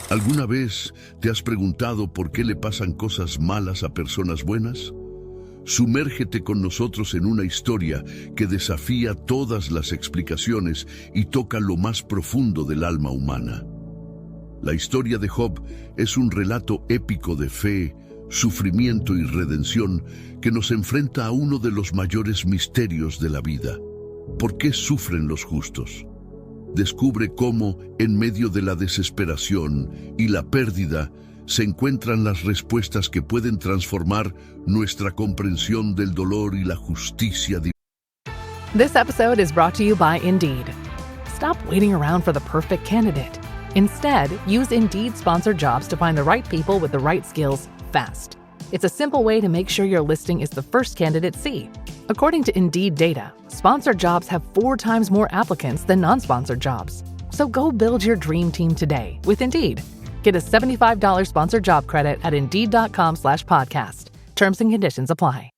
¿Alguna vez te has preguntado por qué le pasan cosas malas a personas buenas? Sumérgete con nosotros en una historia que desafía todas las explicaciones y toca lo más profundo del alma humana. La historia de Job es un relato épico de fe, sufrimiento y redención que nos enfrenta a uno de los mayores misterios de la vida. ¿Por qué sufren los justos? Descubre cómo, en medio de la desesperación y la pérdida, se encuentran las respuestas que pueden transformar nuestra comprensión del dolor y la justicia divina. This episode is brought to you by Indeed. Stop waiting around for the perfect candidate. Instead, use Indeed sponsored jobs to find the right people with the right skills fast. It's a simple way to make sure your listing is the first candidates see. According to Indeed data, sponsored jobs have 4 times more applicants than non-sponsored jobs. So go build your dream team today with Indeed. Get a $75 sponsored job credit at Indeed.com/podcast. Terms and conditions apply.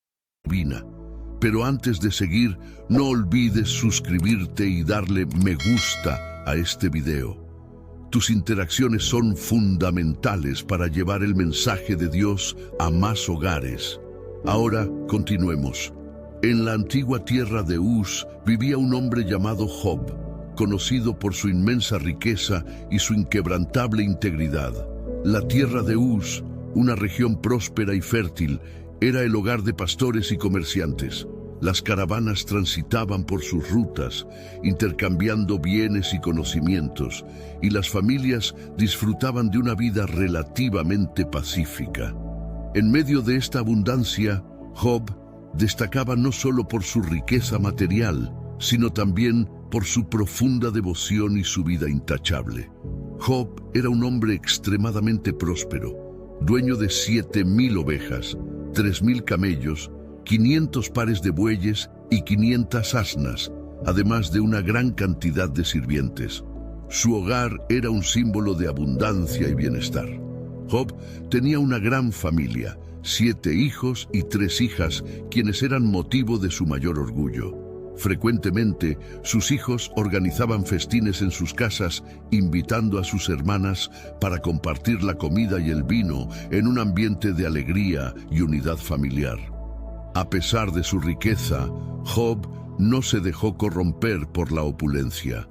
Pero antes de seguir, no olvides suscribirte y darle me gusta a este video. Tus interacciones son fundamentales para llevar el mensaje de Dios a más hogares. Ahora, continuemos. En la antigua tierra de Uz vivía un hombre llamado Job, conocido por su inmensa riqueza y su inquebrantable integridad. La tierra de Uz, una región próspera y fértil, era el hogar de pastores y comerciantes. Las caravanas transitaban por sus rutas, intercambiando bienes y conocimientos, y las familias disfrutaban de una vida relativamente pacífica. En medio de esta abundancia, Job destacaba no solo por su riqueza material, sino también por su profunda devoción y su vida intachable. Job era un hombre extremadamente próspero, dueño de 7,000 ovejas, 3,000 camellos, 500 pares de bueyes y 500 asnas, además de una gran cantidad de sirvientes. Su hogar era un símbolo de abundancia y bienestar. Job tenía una gran familia, 7 hijos y 3 hijas, quienes eran motivo de su mayor orgullo. Frecuentemente, sus hijos organizaban festines en sus casas, invitando a sus hermanas para compartir la comida y el vino en un ambiente de alegría y unidad familiar. A pesar de su riqueza, Job no se dejó corromper por la opulencia.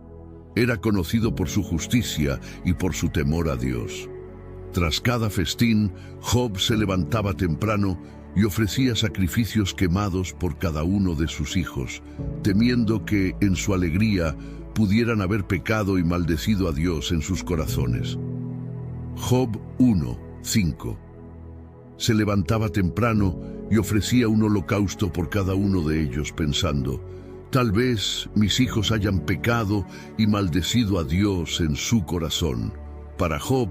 Era conocido por su justicia y por su temor a Dios. Tras cada festín, Job se levantaba temprano y ofrecía sacrificios quemados por cada uno de sus hijos, temiendo que, en su alegría, pudieran haber pecado y maldecido a Dios en sus corazones. Job 1:5. Se levantaba temprano y ofrecía un holocausto por cada uno de ellos, pensando: tal vez mis hijos hayan pecado y maldecido a Dios en su corazón. Para Job,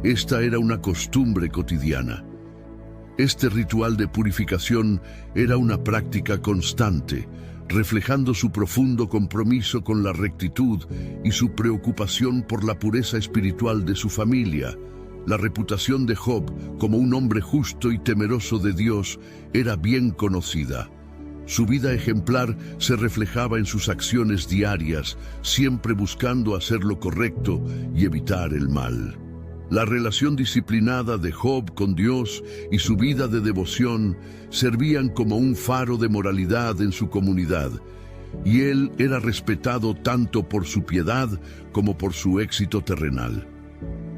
esta era una costumbre cotidiana. Este ritual de purificación era una práctica constante, reflejando su profundo compromiso con la rectitud y su preocupación por la pureza espiritual de su familia. La reputación de Job como un hombre justo y temeroso de Dios era bien conocida. Su vida ejemplar se reflejaba en sus acciones diarias, siempre buscando hacer lo correcto y evitar el mal. La relación disciplinada de Job con Dios y su vida de devoción servían como un faro de moralidad en su comunidad, y él era respetado tanto por su piedad como por su éxito terrenal.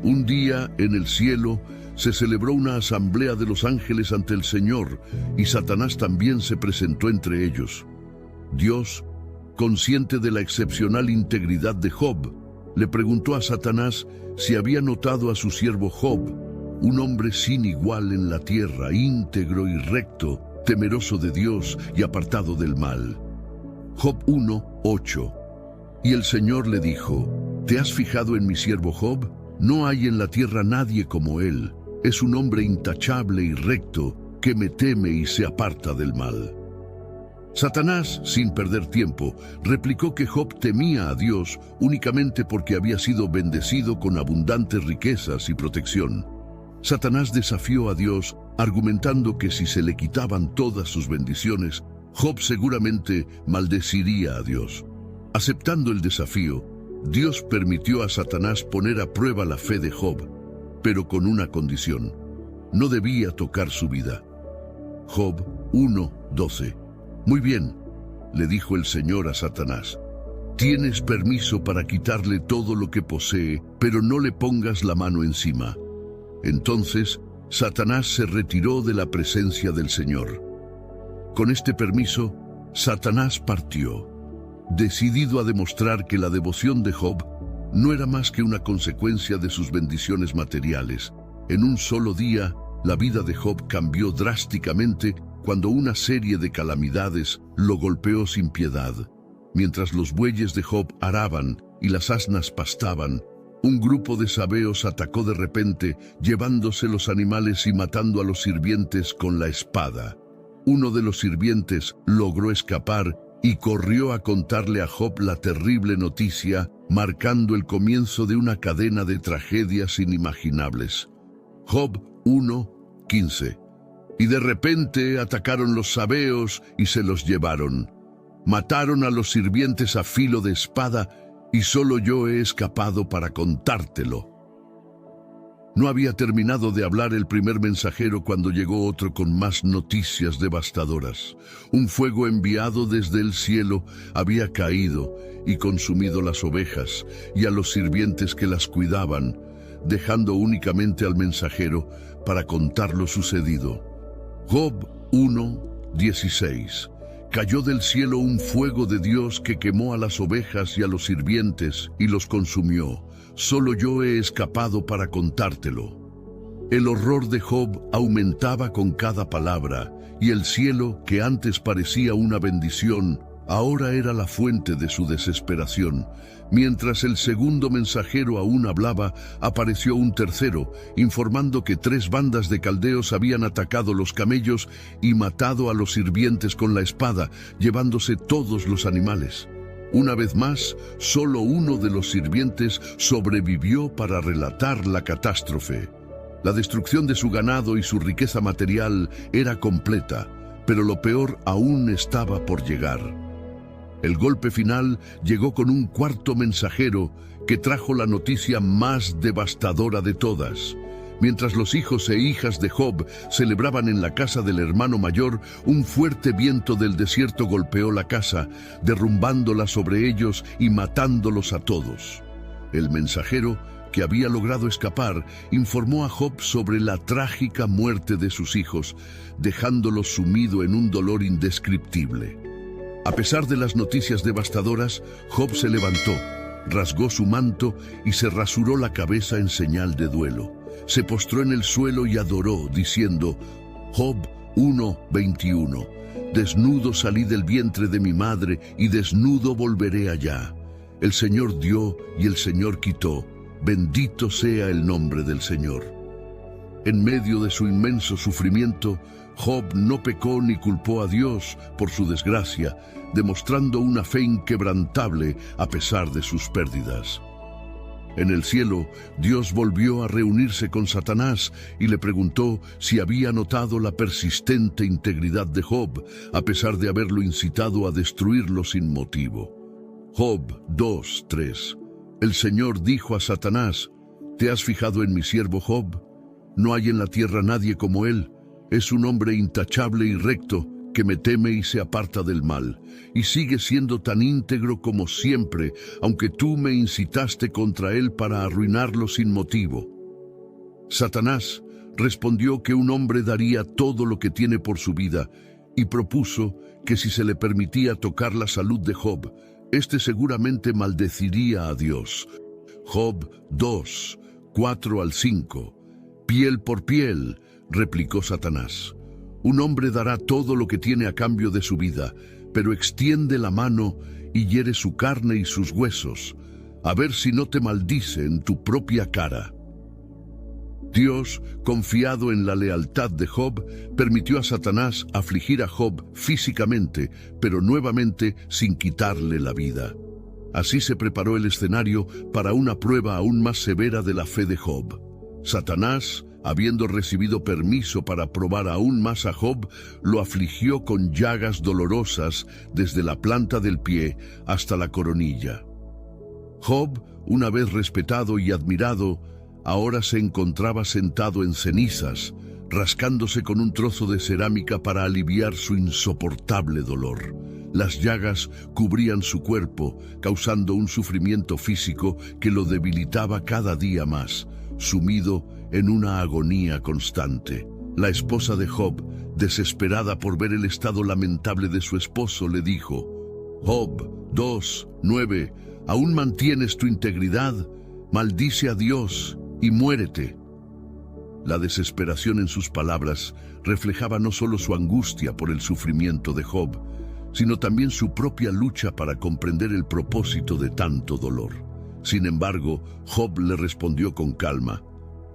Un día, en el cielo, se celebró una asamblea de los ángeles ante el Señor, y Satanás también se presentó entre ellos. Dios, consciente de la excepcional integridad de Job, le preguntó a Satanás si había notado a su siervo Job, un hombre sin igual en la tierra, íntegro y recto, temeroso de Dios y apartado del mal. Job 1:8. Y el Señor le dijo: ¿te has fijado en mi siervo Job? No hay en la tierra nadie como él. Es un hombre intachable y recto, que me teme y se aparta del mal. Satanás, sin perder tiempo, replicó que Job temía a Dios únicamente porque había sido bendecido con abundantes riquezas y protección. Satanás desafió a Dios, argumentando que si se le quitaban todas sus bendiciones, Job seguramente maldeciría a Dios. Aceptando el desafío, Dios permitió a Satanás poner a prueba la fe de Job. pero con una condición: no debía tocar su vida. Job 1:12. Muy bien, le dijo el Señor a Satanás. Tienes permiso para quitarle todo lo que posee, pero no le pongas la mano encima. Entonces, Satanás se retiró de la presencia del Señor. Con este permiso, Satanás partió, decidido a demostrar que la devoción de Job no era más que una consecuencia de sus bendiciones materiales. En un solo día, la vida de Job cambió drásticamente cuando una serie de calamidades lo golpeó sin piedad. Mientras los bueyes de Job araban y las asnas pastaban, un grupo de sabeos atacó de repente, llevándose los animales y matando a los sirvientes con la espada. Uno de los sirvientes logró escapar y corrió a contarle a Job la terrible noticia, marcando el comienzo de una cadena de tragedias inimaginables. Job 1:15. Y de repente atacaron los sabeos y se los llevaron. Mataron a los sirvientes a filo de espada y solo yo he escapado para contártelo. No había terminado de hablar el primer mensajero cuando llegó otro con más noticias devastadoras. Un fuego enviado desde el cielo había caído y consumido las ovejas y a los sirvientes que las cuidaban, dejando únicamente al mensajero para contar lo sucedido. Job 1:16. Cayó del cielo un fuego de Dios que quemó a las ovejas y a los sirvientes y los consumió. Solo yo he escapado para contártelo. El horror de Job aumentaba con cada palabra, y el cielo, que antes parecía una bendición, ahora era la fuente de su desesperación. Mientras el segundo mensajero aún hablaba, apareció un tercero, informando que 3 bandas de caldeos habían atacado los camellos y matado a los sirvientes con la espada, llevándose todos los animales. Una vez más, solo uno de los sirvientes sobrevivió para relatar la catástrofe. La destrucción de su ganado y su riqueza material era completa, pero lo peor aún estaba por llegar. El golpe final llegó con un cuarto mensajero que trajo la noticia más devastadora de todas. Mientras los hijos e hijas de Job celebraban en la casa del hermano mayor, un fuerte viento del desierto golpeó la casa, derrumbándola sobre ellos y matándolos a todos. El mensajero, que había logrado escapar, informó a Job sobre la trágica muerte de sus hijos, dejándolo sumido en un dolor indescriptible. A pesar de las noticias devastadoras, Job se levantó, rasgó su manto y se rasuró la cabeza en señal de duelo. Se postró en el suelo y adoró, diciendo, Job 1:21. Desnudo salí del vientre de mi madre y desnudo volveré allá. El Señor dio y el Señor quitó. Bendito sea el nombre del Señor. En medio de su inmenso sufrimiento, Job no pecó ni culpó a Dios por su desgracia, demostrando una fe inquebrantable a pesar de sus pérdidas. En el cielo, Dios volvió a reunirse con Satanás y le preguntó si había notado la persistente integridad de Job, a pesar de haberlo incitado a destruirlo sin motivo. Job 2:3. El Señor dijo a Satanás, ¿te has fijado en mi siervo Job? No hay en la tierra nadie como él. Es un hombre intachable y recto, que me teme y se aparta del mal, y sigue siendo tan íntegro como siempre, aunque tú me incitaste contra él para arruinarlo sin motivo. Satanás respondió que un hombre daría todo lo que tiene por su vida, y propuso que si se le permitía tocar la salud de Job, éste seguramente maldeciría a Dios. Job 2:4-5. Piel por piel, replicó Satanás. Un hombre dará todo lo que tiene a cambio de su vida, pero extiende la mano y hiere su carne y sus huesos, a ver si no te maldice en tu propia cara. Dios, confiado en la lealtad de Job, permitió a Satanás afligir a Job físicamente, pero nuevamente sin quitarle la vida. Así se preparó el escenario para una prueba aún más severa de la fe de Job. Satanás, habiendo recibido permiso para probar aún más a Job, lo afligió con llagas dolorosas desde la planta del pie hasta la coronilla. Job, una vez respetado y admirado, ahora se encontraba sentado en cenizas, rascándose con un trozo de cerámica para aliviar su insoportable dolor. Las llagas cubrían su cuerpo, causando un sufrimiento físico que lo debilitaba cada día más, sumido en una agonía constante. La esposa de Job, desesperada por ver el estado lamentable de su esposo, le dijo: Job 2:9, ¿aún mantienes tu integridad? Maldice a Dios y muérete. La desesperación en sus palabras reflejaba no solo su angustia por el sufrimiento de Job, sino también su propia lucha para comprender el propósito de tanto dolor. Sin embargo, Job le respondió con calma.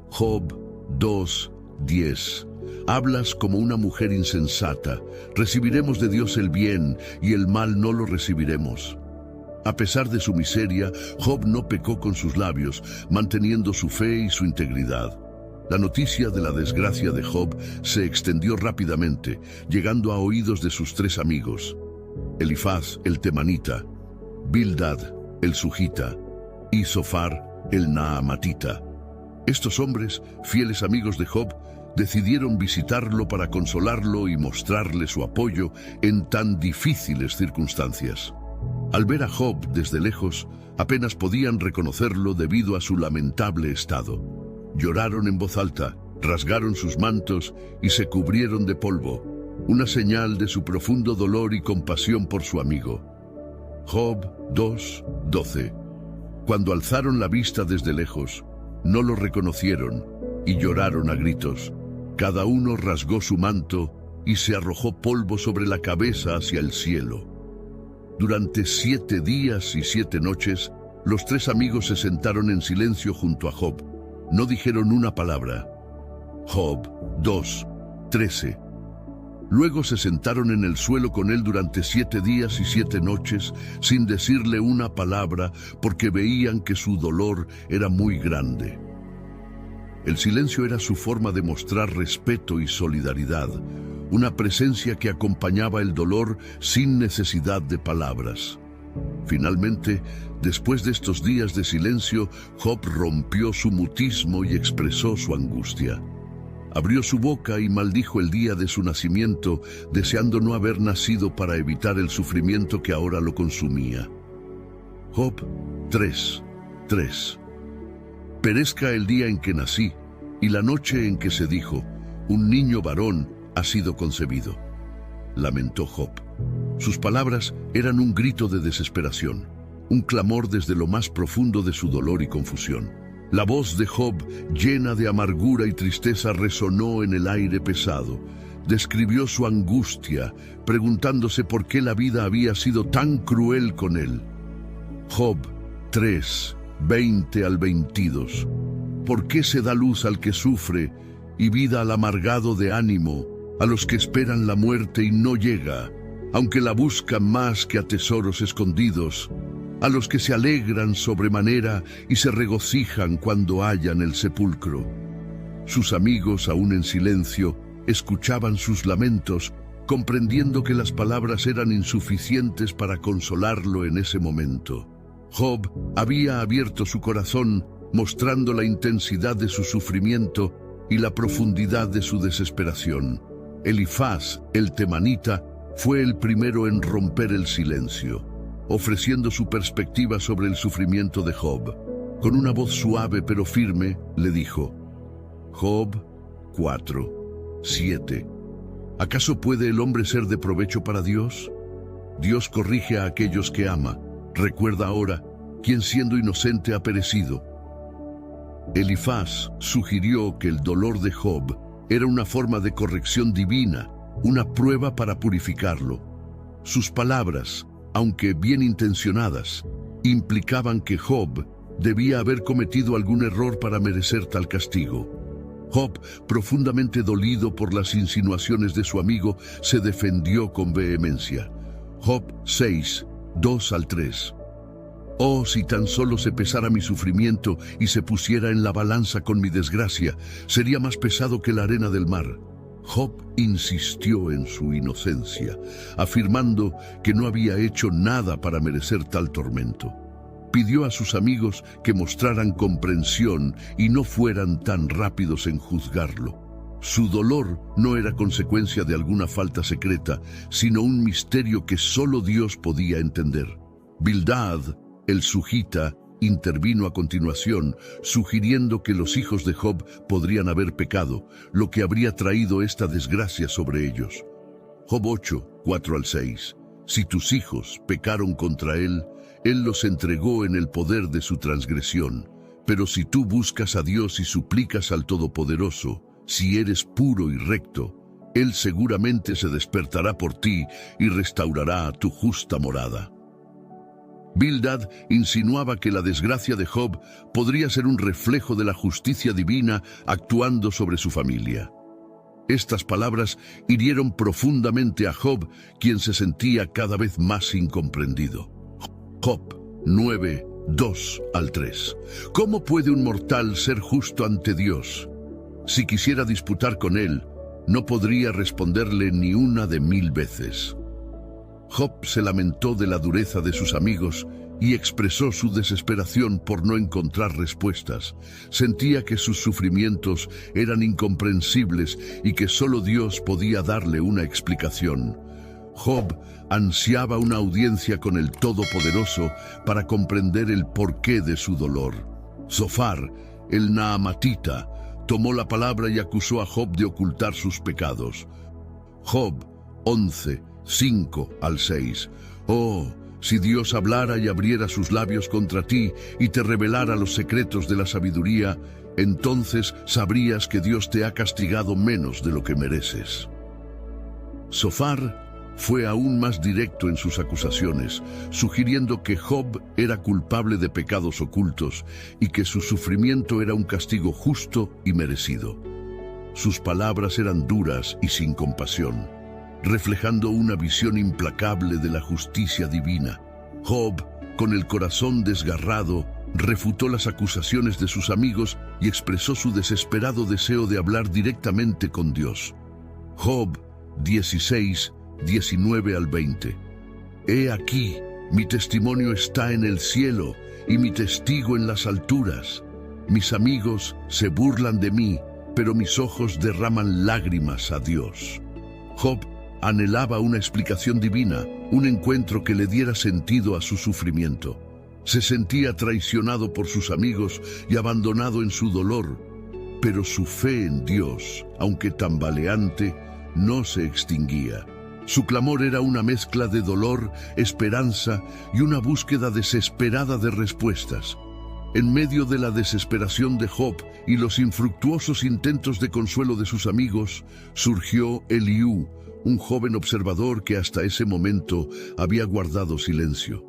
Job 2:10. Hablas como una mujer insensata. Recibiremos de Dios el bien y el mal no lo recibiremos. A pesar de su miseria, Job no pecó con sus labios, manteniendo su fe y su integridad. La noticia de la desgracia de Job se extendió rápidamente, llegando a oídos de sus 3 amigos: Elifaz el temanita, Bildad el sujita y Zofar el naamatita. Estos hombres, fieles amigos de Job, decidieron visitarlo para consolarlo y mostrarle su apoyo en tan difíciles circunstancias. Al ver a Job desde lejos, apenas podían reconocerlo debido a su lamentable estado. Lloraron en voz alta, rasgaron sus mantos y se cubrieron de polvo, una señal de su profundo dolor y compasión por su amigo. Job 2:12. Cuando alzaron la vista desde lejos, no lo reconocieron y lloraron a gritos. Cada uno rasgó su manto y se arrojó polvo sobre la cabeza hacia el cielo. Durante 7 días y 7 noches, los 3 amigos se sentaron en silencio junto a Job. No dijeron una palabra. Job 2:13. Luego se sentaron en el suelo con él durante 7 días y 7 noches, sin decirle una palabra, porque veían que su dolor era muy grande. El silencio era su forma de mostrar respeto y solidaridad, una presencia que acompañaba el dolor sin necesidad de palabras. Finalmente, después de estos días de silencio, Job rompió su mutismo y expresó su angustia. Abrió su boca y maldijo el día de su nacimiento, deseando no haber nacido para evitar el sufrimiento que ahora lo consumía. Job 3:3. Perezca el día en que nací, y la noche en que se dijo: un niño varón ha sido concebido. Lamentó Job. Sus palabras eran un grito de desesperación, un clamor desde lo más profundo de su dolor y confusión. La voz de Job, llena de amargura y tristeza, resonó en el aire pesado. Describió su angustia, preguntándose por qué la vida había sido tan cruel con él. Job 3:20-22. ¿Por qué se da luz al que sufre y vida al amargado de ánimo, a los que esperan la muerte y no llega, aunque la buscan más que a tesoros escondidos, a los que se alegran sobremanera y se regocijan cuando hallan el sepulcro? Sus amigos, aún en silencio, escuchaban sus lamentos, comprendiendo que las palabras eran insuficientes para consolarlo en ese momento. Job había abierto su corazón, mostrando la intensidad de su sufrimiento y la profundidad de su desesperación. Elifaz, el temanita, fue el primero en romper el silencio, ofreciendo su perspectiva sobre el sufrimiento de Job. Con una voz suave pero firme, le dijo: Job 4:7. ¿Acaso puede el hombre ser de provecho para Dios? Dios corrige a aquellos que ama. Recuerda ahora, quién siendo inocente ha perecido. Elifaz sugirió que el dolor de Job era una forma de corrección divina, una prueba para purificarlo. Sus palabras, aunque bien intencionadas, implicaban que Job debía haber cometido algún error para merecer tal castigo. Job, profundamente dolido por las insinuaciones de su amigo, se defendió con vehemencia. Job 6:2-3. Oh, si tan solo se pesara mi sufrimiento y se pusiera en la balanza con mi desgracia, sería más pesado que la arena del mar. Job insistió en su inocencia, afirmando que no había hecho nada para merecer tal tormento. pidió a sus amigos que mostraran comprensión y no fueran tan rápidos en juzgarlo. Su dolor no era consecuencia de alguna falta secreta, sino un misterio que solo Dios podía entender. Bildad, el sujita, intervino a continuación, sugiriendo que los hijos de Job podrían haber pecado, lo que habría traído esta desgracia sobre ellos. Job 8, 4-6. Si tus hijos pecaron contra él, él los entregó en el poder de su transgresión. Pero si tú buscas a Dios y suplicas al Todopoderoso, si eres puro y recto, él seguramente se despertará por ti y restaurará tu justa morada. Bildad insinuaba que la desgracia de Job podría ser un reflejo de la justicia divina actuando sobre su familia. Estas palabras hirieron profundamente a Job, quien se sentía cada vez más incomprendido. Job 9, 2-3. ¿Cómo puede un mortal ser justo ante Dios? Si quisiera disputar con él, no podría responderle ni una de 1000 veces. Job se lamentó de la dureza de sus amigos y expresó su desesperación por no encontrar respuestas. Sentía que sus sufrimientos eran incomprensibles y que solo Dios podía darle una explicación. Job ansiaba una audiencia con el Todopoderoso para comprender el porqué de su dolor. Zofar, el naamatita, tomó la palabra y acusó a Job de ocultar sus pecados. Job 11, 5-6. Oh, si Dios hablara y abriera sus labios contra ti y te revelara los secretos de la sabiduría, entonces sabrías que Dios te ha castigado menos de lo que mereces. Zofar fue aún más directo en sus acusaciones, sugiriendo que Job era culpable de pecados ocultos y que su sufrimiento era un castigo justo y merecido. Sus palabras eran duras y sin compasión, reflejando una visión implacable de la justicia divina. Job, con el corazón desgarrado, refutó las acusaciones de sus amigos y expresó su desesperado deseo de hablar directamente con Dios. Job 16, 19-20. He aquí, mi testimonio está en el cielo y mi testigo en las alturas. Mis amigos se burlan de mí, pero mis ojos derraman lágrimas a Dios. Job anhelaba una explicación divina, un encuentro que le diera sentido a su sufrimiento. Se sentía traicionado por sus amigos y abandonado en su dolor, pero su fe en Dios, aunque tambaleante, no se extinguía. Su clamor era una mezcla de dolor, esperanza y una búsqueda desesperada de respuestas. En medio de la desesperación de Job y los infructuosos intentos de consuelo de sus amigos, surgió Eliú, un joven observador que hasta ese momento había guardado silencio.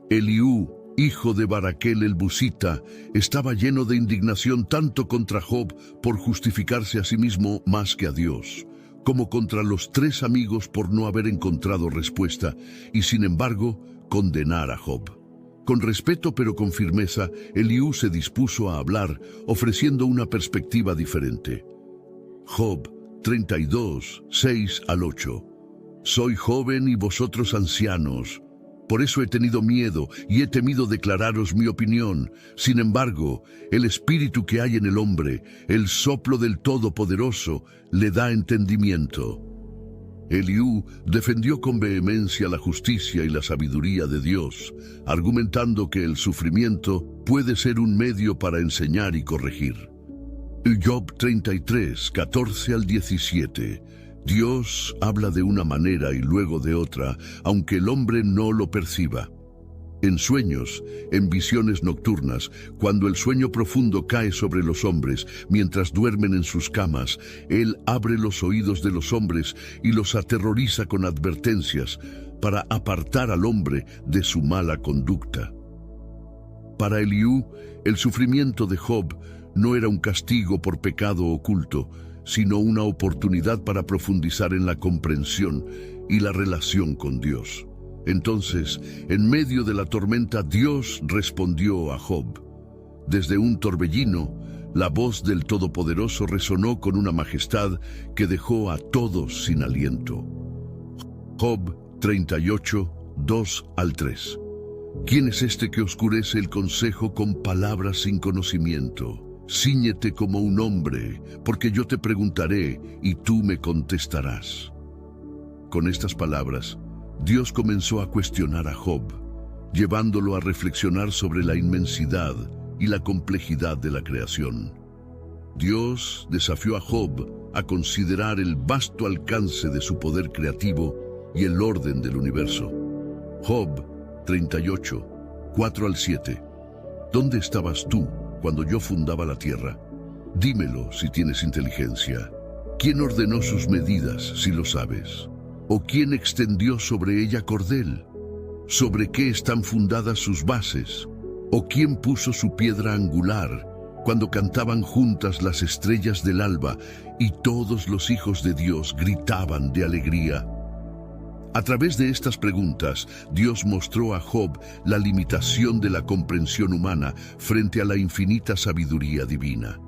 Eliú, hijo de Baraquel el Busita, estaba lleno de indignación tanto contra Job por justificarse a sí mismo más que a Dios, como contra los 3 amigos por no haber encontrado respuesta y, sin embargo, condenar a Job. Con respeto pero con firmeza, Eliú se dispuso a hablar, ofreciendo una perspectiva diferente. Job 32, 6-8. Soy joven y vosotros ancianos. Por eso he tenido miedo y he temido declararos mi opinión. Sin embargo, el espíritu que hay en el hombre, el soplo del Todopoderoso, le da entendimiento. Eliú defendió con vehemencia la justicia y la sabiduría de Dios, argumentando que el sufrimiento puede ser un medio para enseñar y corregir. Job 33, 14-17. Dios habla de una manera y luego de otra, aunque el hombre no lo perciba. En sueños, en visiones nocturnas, cuando el sueño profundo cae sobre los hombres, mientras duermen en sus camas, Él abre los oídos de los hombres y los aterroriza con advertencias para apartar al hombre de su mala conducta. Para Eliú, el sufrimiento de Job no era un castigo por pecado oculto, sino una oportunidad para profundizar en la comprensión y la relación con Dios. Entonces, en medio de la tormenta, Dios respondió a Job. Desde un torbellino, la voz del Todopoderoso resonó con una majestad que dejó a todos sin aliento. Job 38, 2-3. ¿Quién es este que oscurece el consejo con palabras sin conocimiento? Cíñete como un hombre, porque yo te preguntaré y tú me contestarás. Con estas palabras, Dios comenzó a cuestionar a Job, llevándolo a reflexionar sobre la inmensidad y la complejidad de la creación. Dios desafió a Job a considerar el vasto alcance de su poder creativo y el orden del universo. Job 38, 4 al 7. ¿Dónde estabas tú cuando yo fundaba la tierra? Dímelo si tienes inteligencia. ¿Quién ordenó sus medidas, si lo sabes? ¿O quién extendió sobre ella cordel? ¿Sobre qué están fundadas sus bases? ¿O quién puso su piedra angular cuando cantaban juntas las estrellas del alba y todos los hijos de Dios gritaban de alegría? A través de estas preguntas, Dios mostró a Job la limitación de la comprensión humana frente a la infinita sabiduría divina.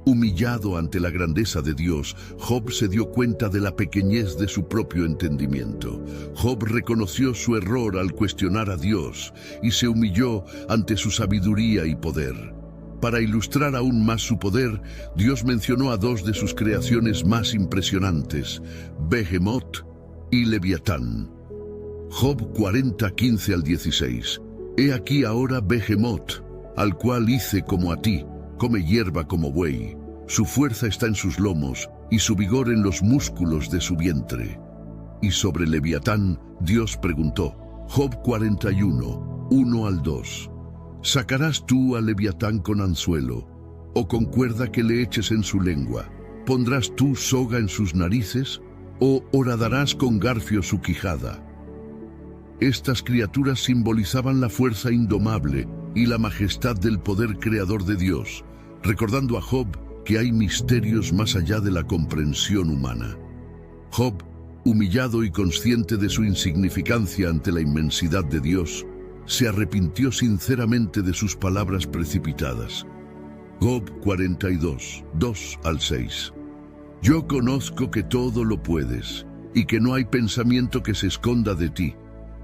Humillado ante la grandeza de Dios, Job se dio cuenta de la pequeñez de su propio entendimiento. Job reconoció su error al cuestionar a Dios y se humilló ante su sabiduría y poder. Para ilustrar aún más su poder, Dios mencionó a dos de sus creaciones más impresionantes, Behemoth y Leviatán. Job 40, 15 al 16. He aquí ahora Behemoth, al cual hice como a ti, come hierba como buey. Su fuerza está en sus lomos y su vigor en los músculos de su vientre. Y sobre Leviatán, Dios preguntó, Job 41, 1 al 2. ¿Sacarás tú a Leviatán con anzuelo, o con cuerda que le eches en su lengua? ¿Pondrás tú soga en sus narices, o horadarás con garfio su quijada? Estas criaturas simbolizaban la fuerza indomable y la majestad del poder creador de Dios, recordando a Job que hay misterios más allá de la comprensión humana. Job, humillado y consciente de su insignificancia ante la inmensidad de Dios, se arrepintió sinceramente de sus palabras precipitadas. Job 42, 2 al 6. Yo conozco que todo lo puedes, y que no hay pensamiento que se esconda de ti.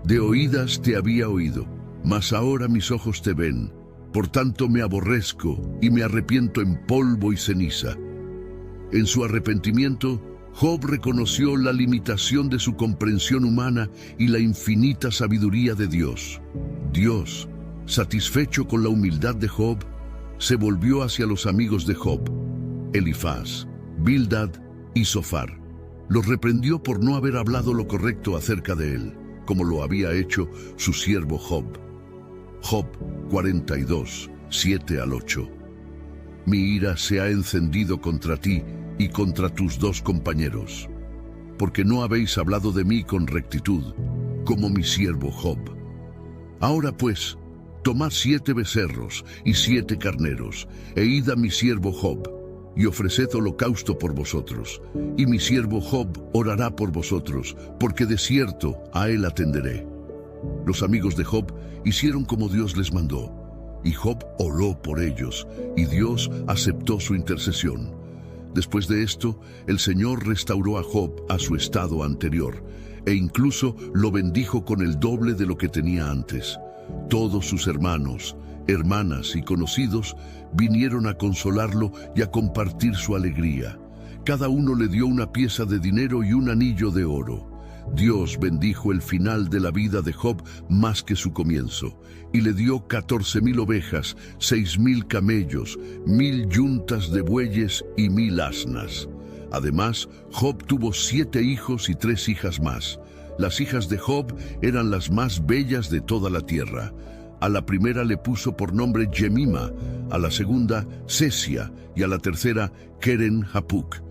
De oídas te había oído, mas ahora mis ojos te ven. Por tanto me aborrezco y me arrepiento en polvo y ceniza. En su arrepentimiento, Job reconoció la limitación de su comprensión humana y la infinita sabiduría de Dios. Dios, satisfecho con la humildad de Job, se volvió hacia los amigos de Job, Elifaz, Bildad y Zofar. Los reprendió por no haber hablado lo correcto acerca de él, como lo había hecho su siervo Job. Job 42, 7 al 8. Mi ira se ha encendido contra ti y contra tus dos compañeros, porque no habéis hablado de mí con rectitud, como mi siervo Job. Ahora pues, tomad 7 becerros y 7 carneros, e id a mi siervo Job, y ofreced holocausto por vosotros, y mi siervo Job orará por vosotros, porque de cierto a él atenderé. Los amigos de Job hicieron como Dios les mandó, y Job oró por ellos, y Dios aceptó su intercesión. Después de esto, el Señor restauró a Job a su estado anterior, e incluso lo bendijo con el doble de lo que tenía antes. Todos sus hermanos, hermanas y conocidos vinieron a consolarlo y a compartir su alegría. Cada uno le dio una pieza de dinero y un anillo de oro. Dios bendijo el final de la vida de Job más que su comienzo, y le dio 14,000 ovejas, 6,000 camellos, 1,000 yuntas de bueyes y 1,000 asnas. Además, Job tuvo 7 hijos y 3 hijas más. Las hijas de Job eran las más bellas de toda la tierra. A la primera le puso por nombre Jemima, a la segunda Sesia y a la tercera Keren Hapuk.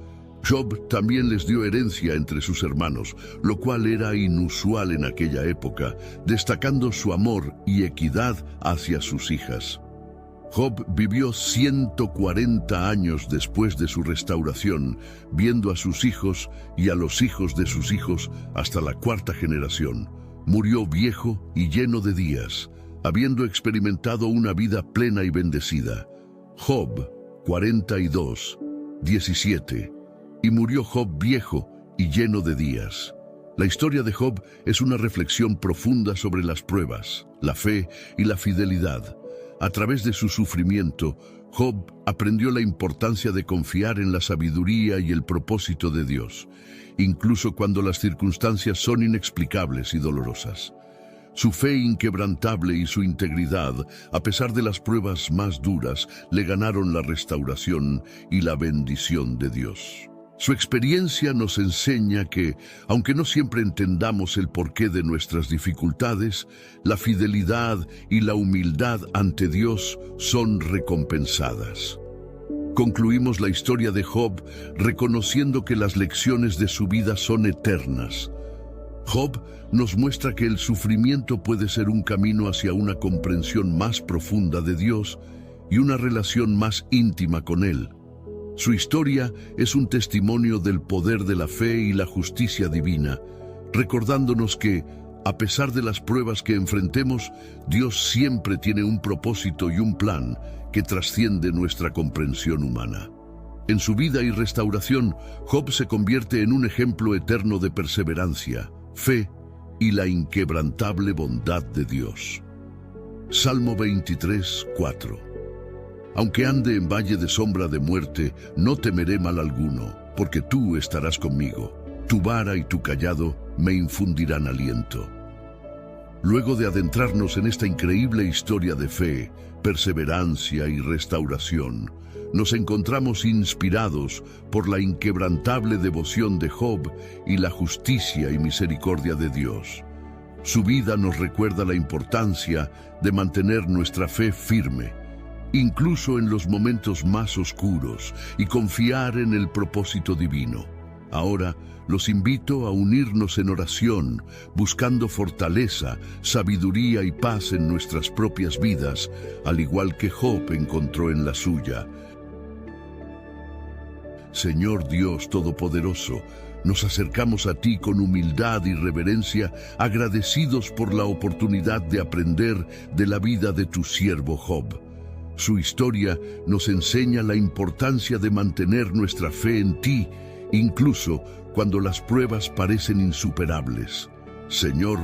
Job también les dio herencia entre sus hermanos, lo cual era inusual en aquella época, destacando su amor y equidad hacia sus hijas. Job vivió 140 años después de su restauración, viendo a sus hijos y a los hijos de sus hijos hasta la 4ª generación. Murió viejo y lleno de días, habiendo experimentado una vida plena y bendecida. Job 42, 17. Y murió Job viejo y lleno de días. La historia de Job es una reflexión profunda sobre las pruebas, la fe y la fidelidad. A través de su sufrimiento, Job aprendió la importancia de confiar en la sabiduría y el propósito de Dios, incluso cuando las circunstancias son inexplicables y dolorosas. Su fe inquebrantable y su integridad, a pesar de las pruebas más duras, le ganaron la restauración y la bendición de Dios. Su experiencia nos enseña que, aunque no siempre entendamos el porqué de nuestras dificultades, la fidelidad y la humildad ante Dios son recompensadas. Concluimos la historia de Job reconociendo que las lecciones de su vida son eternas. Job nos muestra que el sufrimiento puede ser un camino hacia una comprensión más profunda de Dios y una relación más íntima con Él. Su historia es un testimonio del poder de la fe y la justicia divina, recordándonos que, a pesar de las pruebas que enfrentemos, Dios siempre tiene un propósito y un plan que trasciende nuestra comprensión humana. En su vida y restauración, Job se convierte en un ejemplo eterno de perseverancia, fe y la inquebrantable bondad de Dios. Salmo 23, 4. Aunque ande en valle de sombra de muerte, no temeré mal alguno, porque tú estarás conmigo. Tu vara y tu cayado me infundirán aliento. Luego de adentrarnos en esta increíble historia de fe, perseverancia y restauración, nos encontramos inspirados por la inquebrantable devoción de Job y la justicia y misericordia de Dios. Su vida nos recuerda la importancia de mantener nuestra fe firme, incluso en los momentos más oscuros, y confiar en el propósito divino. Ahora los invito a unirnos en oración, buscando fortaleza, sabiduría y paz en nuestras propias vidas, al igual que Job encontró en la suya. Señor Dios Todopoderoso, nos acercamos a ti con humildad y reverencia, agradecidos por la oportunidad de aprender de la vida de tu siervo Job. Su historia nos enseña la importancia de mantener nuestra fe en ti, incluso cuando las pruebas parecen insuperables. Señor,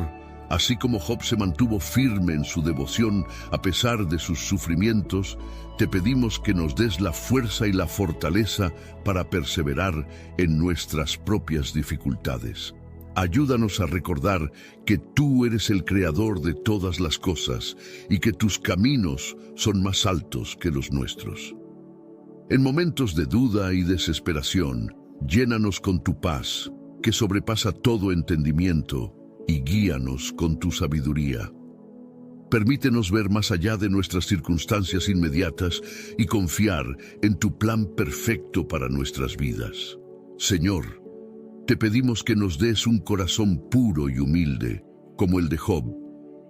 así como Job se mantuvo firme en su devoción a pesar de sus sufrimientos, te pedimos que nos des la fuerza y la fortaleza para perseverar en nuestras propias dificultades. Ayúdanos a recordar que tú eres el creador de todas las cosas y que tus caminos son más altos que los nuestros. En momentos de duda y desesperación, llénanos con tu paz, que sobrepasa todo entendimiento, y guíanos con tu sabiduría. Permítenos ver más allá de nuestras circunstancias inmediatas y confiar en tu plan perfecto para nuestras vidas. Señor, te pedimos que nos des un corazón puro y humilde, como el de Job,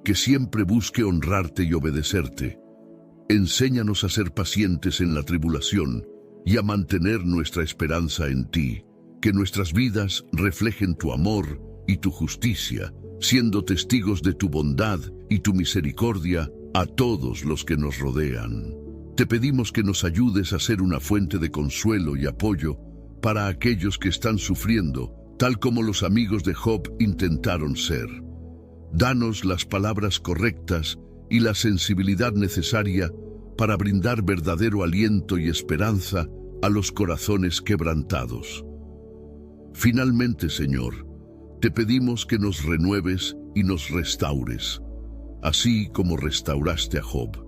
que siempre busque honrarte y obedecerte. Enséñanos a ser pacientes en la tribulación y a mantener nuestra esperanza en ti, que nuestras vidas reflejen tu amor y tu justicia, siendo testigos de tu bondad y tu misericordia a todos los que nos rodean. Te pedimos que nos ayudes a ser una fuente de consuelo y apoyo para aquellos que están sufriendo, tal como los amigos de Job intentaron ser. Danos las palabras correctas y la sensibilidad necesaria para brindar verdadero aliento y esperanza a los corazones quebrantados. Finalmente, Señor, te pedimos que nos renueves y nos restaures, así como restauraste a Job.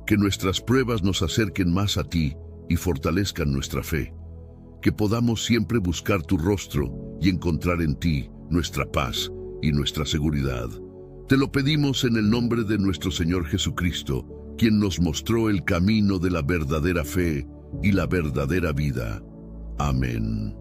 Que nuestras pruebas nos acerquen más a ti y fortalezcan nuestra fe. Que podamos siempre buscar tu rostro y encontrar en ti nuestra paz y nuestra seguridad. Te lo pedimos en el nombre de nuestro Señor Jesucristo, quien nos mostró el camino de la verdadera fe y la verdadera vida. Amén.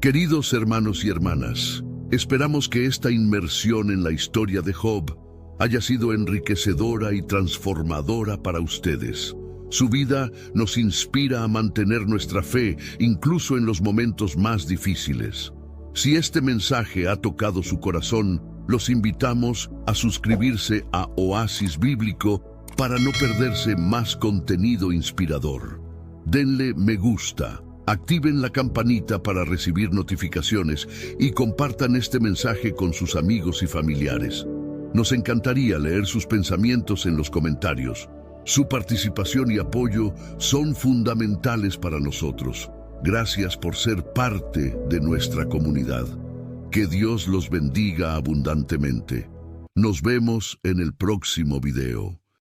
Queridos hermanos y hermanas, esperamos que esta inmersión en la historia de Job haya sido enriquecedora y transformadora para ustedes. Su vida nos inspira a mantener nuestra fe incluso en los momentos más difíciles. Si este mensaje ha tocado su corazón, los invitamos a suscribirse a Oasis Bíblico para no perderse más contenido inspirador. Denle me gusta, Activen la campanita para recibir notificaciones y compartan este mensaje con sus amigos y familiares. Nos encantaría leer sus pensamientos en los comentarios. Su participación y apoyo son fundamentales para nosotros. Gracias por ser parte de nuestra comunidad. Que Dios los bendiga abundantemente. Nos vemos en el próximo video.